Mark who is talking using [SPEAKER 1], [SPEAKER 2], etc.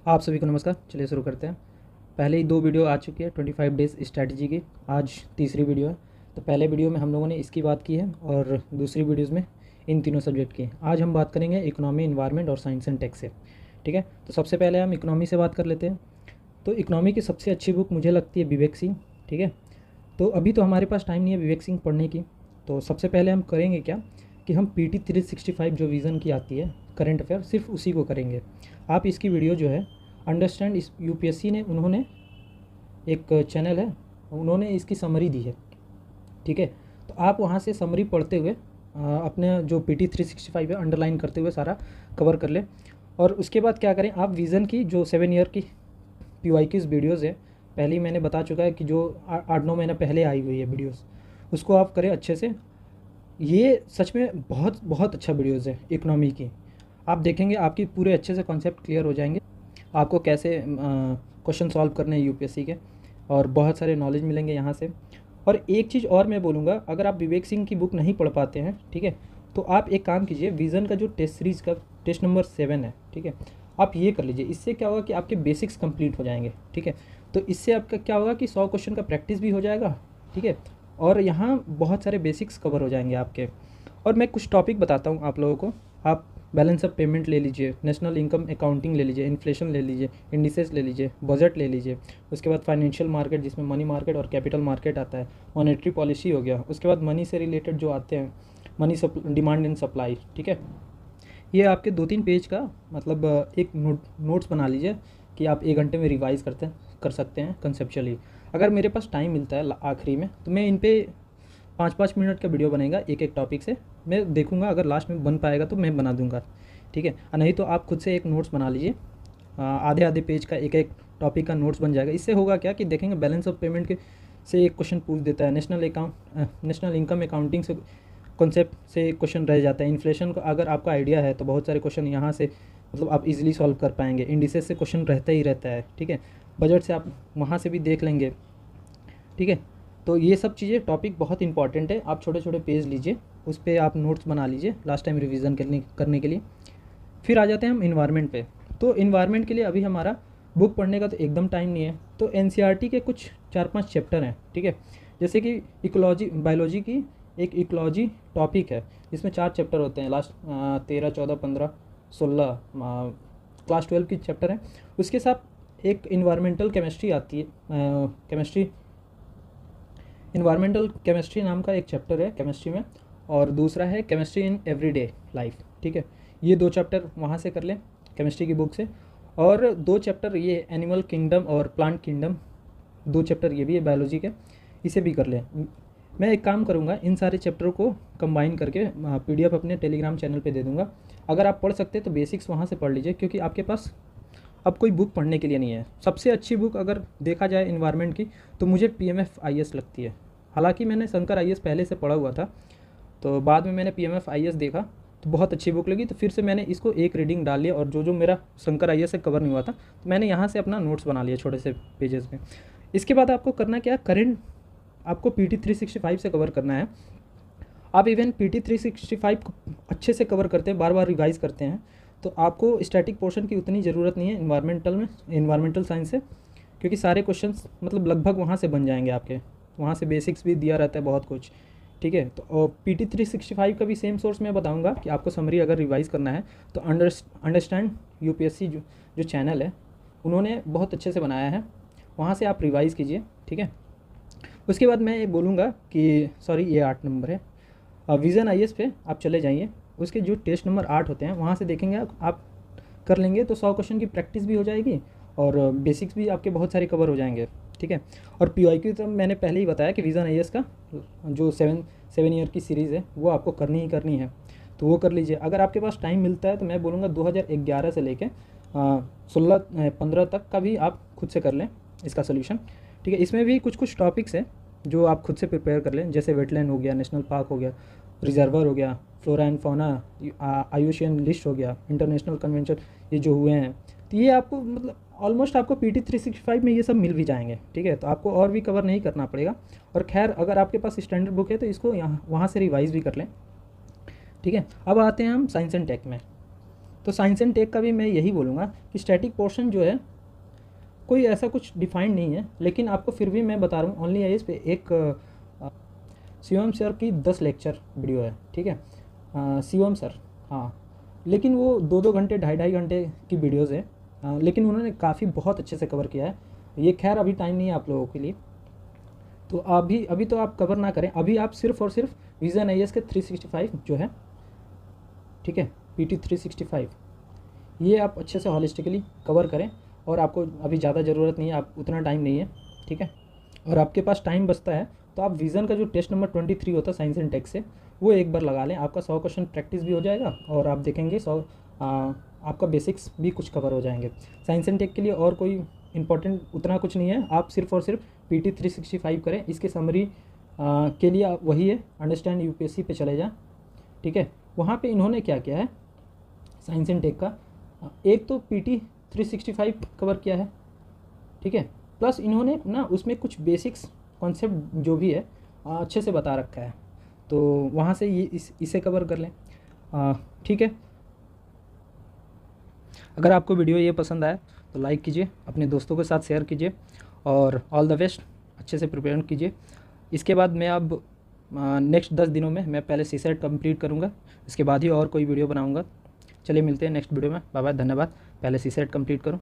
[SPEAKER 1] आप सभी को नमस्कार। चलिए शुरू करते हैं। पहले ही 2 वीडियो आ चुकी है 25 डेज़ स्ट्रैटेजी की, आज तीसरी वीडियो है। तो पहले वीडियो में हम लोगों ने इसकी बात की है और दूसरी वीडियोज़ में इन तीनों सब्जेक्ट की। आज हम बात करेंगे इकोनॉमी, इन्वायरमेंट और साइंस एंड टेक से। ठीक है, तो सबसे पहले हम इकोनॉमी से बात कर लेते हैं। तो इकोनॉमी की सबसे अच्छी बुक मुझे लगती है विवेक सिंह। ठीक है, तो अभी तो हमारे पास टाइम नहीं है विवेक सिंह पढ़ने की, तो सबसे पहले हम करेंगे क्या कि हम PT 365 जो विज़न की आती है करंट अफेयर, सिर्फ उसी को करेंगे। आप इसकी वीडियो जो है अंडरस्टैंड इस UPSC ने, उन्होंने एक चैनल है, उन्होंने इसकी समरी दी है। ठीक है, तो आप वहाँ से समरी पढ़ते हुए अपने जो PT 365 है अंडरलाइन करते हुए सारा कवर कर ले। और उसके बाद क्या करें, आप विज़न की जो 7 ईयर की PYQs वीडियोज़ है, पहले ही मैंने बता चुका है कि जो 8-9 महीना पहले आई हुई है वीडियोज़, उसको आप करें अच्छे से। ये सच में बहुत बहुत अच्छा वीडियोज़ है इकोनॉमी की। आप देखेंगे आपकी पूरे अच्छे से कॉन्सेप्ट क्लियर हो जाएंगे, आपको कैसे क्वेश्चन सॉल्व करने हैं UPSC के, और बहुत सारे नॉलेज मिलेंगे यहाँ से। और एक चीज़ और मैं बोलूँगा, अगर आप विवेक सिंह की बुक नहीं पढ़ पाते हैं, ठीक है, तो आप एक काम कीजिए, विज़न का जो टेस्ट सीरीज़ का टेस्ट नंबर 7 है, ठीक है, आप ये कर लीजिए। इससे क्या होगा कि आपके बेसिक्स कंप्लीट हो जाएंगे। ठीक है, तो इससे आपका क्या होगा कि 100 क्वेश्चन का प्रैक्टिस भी हो जाएगा। ठीक है, और यहाँ बहुत सारे बेसिक्स कवर हो जाएंगे आपके। और मैं कुछ टॉपिक बताता हूँ आप लोगों को। आप बैलेंस ऑफ पेमेंट ले लीजिए, नेशनल इनकम अकाउंटिंग ले लीजिए, इन्फ्लेशन ले लीजिए, इंडिसेस ले लीजिए, बजट ले लीजिए। उसके बाद फाइनेंशियल मार्केट जिसमें मनी मार्केट और कैपिटल मार्केट आता है, मॉनेटरी पॉलिसी हो गया। उसके बाद मनी से रिलेटेड जो आते हैं, मनी डिमांड एंड सप्लाई। ठीक है, ये आपके 2-3 पेज का मतलब एक नोट्स बना लीजिए कि आप 1 घंटे में रिवाइज़ कर सकते हैं कंसेप्चुअली। अगर मेरे पास टाइम मिलता है आखिरी में, तो मैं इन पे 5-5 मिनट का वीडियो बनेगा एक एक टॉपिक से। मैं देखूंगा अगर लास्ट में बन पाएगा तो मैं बना दूंगा। ठीक है, नहीं तो आप खुद से एक नोट्स बना लीजिए, आधे आधे पेज का एक एक टॉपिक का नोट्स बन जाएगा। इससे होगा क्या कि देखेंगे बैलेंस ऑफ पेमेंट के से एक क्वेश्चन पूछ देता है, नेशनल इनकम अकाउंटिंग से कॉन्सेप्ट से एक क्वेश्चन रह जाता है, इन्फ्लेशन का अगर आपका आइडिया है तो बहुत सारे क्वेश्चन यहाँ से मतलब आप इजीली सॉल्व कर पाएंगे, इंडिसेस से क्वेश्चन रहता ही रहता है। ठीक है, बजट से आप वहाँ से भी देख लेंगे। ठीक है, तो ये सब चीज़ें टॉपिक बहुत इंपॉर्टेंट है। आप छोटे छोटे पेज लीजिए, उस पर आप नोट्स बना लीजिए लास्ट टाइम रिवीजन करने के लिए। फिर आ जाते हैं हम इन्वायरमेंट पे। तो इन्वायरमेंट के लिए अभी हमारा बुक पढ़ने का तो एकदम टाइम नहीं है, तो NCERT के कुछ 4-5 चैप्टर हैं। ठीक है, जैसे कि इकोलॉजी, बायोलॉजी की एक इकोलॉजी टॉपिक है जिसमें 4 चैप्टर होते हैं, लास्ट 13, 14, 15, 16 क्लास 12 की चैप्टर हैं। उसके साथ एक इन्वायरमेंटल केमिस्ट्री आती है, इन्वायरमेंटल केमिस्ट्री नाम का एक चैप्टर है केमिस्ट्री में, और दूसरा है केमिस्ट्री इन एवरीडे लाइफ। ठीक है, ये 2 चैप्टर वहाँ से कर लें केमिस्ट्री की बुक से। और 2 चैप्टर ये एनिमल किंगडम और प्लांट किंगडम, 2 चैप्टर ये भी है बायोलॉजी के, इसे भी कर लें। मैं एक काम करूँगा, इन सारे चैप्टरों को कंबाइन करके PDF अपने टेलीग्राम चैनल पे दे दूँगा। अगर आप पढ़ सकते हैं तो बेसिक्स वहाँ से पढ़ लीजिए, क्योंकि आपके पास अब कोई बुक पढ़ने के लिए नहीं है। सबसे अच्छी बुक अगर देखा जाए इन्वायरमेंट की तो मुझे PMF IS लगती है। हालांकि मैंने शंकर IS पहले से पढ़ा हुआ था, तो बाद में मैंने PMF IS देखा तो बहुत अच्छी बुक लगी, तो फिर से मैंने इसको एक रीडिंग डाल लिया। और जो मेरा शंकर IS से कवर नहीं हुआ था तो मैंने यहाँ से अपना नोट्स बना लिया छोटे से पेजेस में। इसके बाद आपको करना क्या, करंट आपको PT 365 से कवर करना है। आप इवन PT 365 को अच्छे से कवर करते हैं, बार बार रिवाइज़ करते हैं, तो आपको स्टैटिक पोर्शन की उतनी ज़रूरत नहीं है इन्वायरमेंटल साइंस से, क्योंकि सारे क्वेश्चंस मतलब लगभग वहाँ से बन जाएंगे आपके। वहाँ से बेसिक्स भी दिया रहता है बहुत कुछ। ठीक है, तो PT 365 का भी सेम सोर्स मैं बताऊँगा कि आपको समरी अगर रिवाइज़ करना है तो अंडरस्टैंड UPSC जो चैनल है उन्होंने बहुत अच्छे से बनाया है, वहाँ से आप रिवाइज़ कीजिए। ठीक है, उसके बाद मैं ये बोलूँगा कि सॉरी ये 8 नंबर है, विज़न IS पे आप चले जाइए। उसके जो टेस्ट नंबर 8 होते हैं वहाँ से देखेंगे आप कर लेंगे तो 100 क्वेश्चन की प्रैक्टिस भी हो जाएगी और बेसिक्स भी आपके बहुत सारे कवर हो जाएंगे। ठीक है, और PYQ तो मैंने पहले ही बताया कि विज़न IS का जो 7 ईयर की सीरीज़ है वो आपको करनी ही करनी है, तो वो कर लीजिए। अगर आपके पास टाइम मिलता है तो मैं बोलूँगा 2011 से लेके 16-15 तक का भी आप खुद से कर लें इसका सोल्यूशन। ठीक है, इसमें भी कुछ कुछ टॉपिक्स हैं जो आप खुद से प्रिपेयर कर लें, जैसे वेटलैंड हो गया, नेशनल पार्क हो गया, रिजर्वर हो गया, flora and fauna, IUCN list हो गया, इंटरनेशनल कन्वेंशन, ये जो हुए हैं, तो ये आपको मतलब ऑलमोस्ट आपको PT 365 में ये सब मिल भी जाएंगे। ठीक है, तो आपको और भी कवर नहीं करना पड़ेगा। और खैर अगर आपके पास स्टैंडर्ड बुक है तो इसको यहाँ वहाँ से रिवाइज़ भी कर लें। ठीक है, अब आते हैं हम साइंस एंड टेक में। तो साइंस एंड टेक का भी मैं यही बोलूँगा कि स्टैटिक पोर्शन जो है कोई ऐसा कुछ डिफाइंड नहीं है, लेकिन आपको फिर भी मैं बता रहा हूँ ओनली इस पे एक शिवम सर की 10 लेक्चर वीडियो है, ठीक है, शिवम सर, हाँ, लेकिन वो 2-2 घंटे 2.5 घंटे की वीडियोज़ है, लेकिन उन्होंने काफ़ी बहुत अच्छे से कवर किया है। ये खैर अभी टाइम नहीं है आप लोगों के लिए, तो अभी तो आप कवर ना करें, अभी आप सिर्फ और सिर्फ विजन आईएएस के 365 जो है, ठीक है, PT 365, ये आप अच्छे से हॉलिस्टिकली कवर करें। और आपको अभी ज़्यादा ज़रूरत नहीं है, आप उतना टाइम नहीं है, ठीक है, और आपके पास टाइम बचता है तो आप विज़न का जो टेस्ट नंबर 23 होता है साइंस एंड टेक से, वो एक बार लगा लें, आपका 100 क्वेश्चन प्रैक्टिस भी हो जाएगा और आप देखेंगे आपका बेसिक्स भी कुछ कवर हो जाएंगे। साइंस एंड टेक के लिए और कोई इंपॉर्टेंट उतना कुछ नहीं है, आप सिर्फ और सिर्फ PT 365 करें। इसके समरी के लिए आप वही है, अंडरस्टैंड UPSC पे चले जाएँ, ठीक है। वहाँ पे इन्होंने क्या किया है साइंस एंड टेक का, एक तो PT 365 कवर किया है, ठीक है, प्लस इन्होंने ना उसमें कुछ बेसिक्स कॉन्सेप्ट जो भी है अच्छे से बता रखा है, तो वहाँ से ये इसे कवर कर लें, ठीक है। अगर आपको वीडियो ये पसंद आए तो लाइक कीजिए, अपने दोस्तों के साथ शेयर कीजिए और ऑल द बेस्ट, अच्छे से प्रिपेयर कीजिए। इसके बाद मैं अब नेक्स्ट 10 दिनों में मैं पहले CSET कंप्लीट करूँगा, इसके बाद ही और कोई वीडियो बनाऊँगा। चलिए मिलते हैं नेक्स्ट वीडियो में, बाय बाय, धन्यवाद। पहले CSET कंप्लीट करूँ।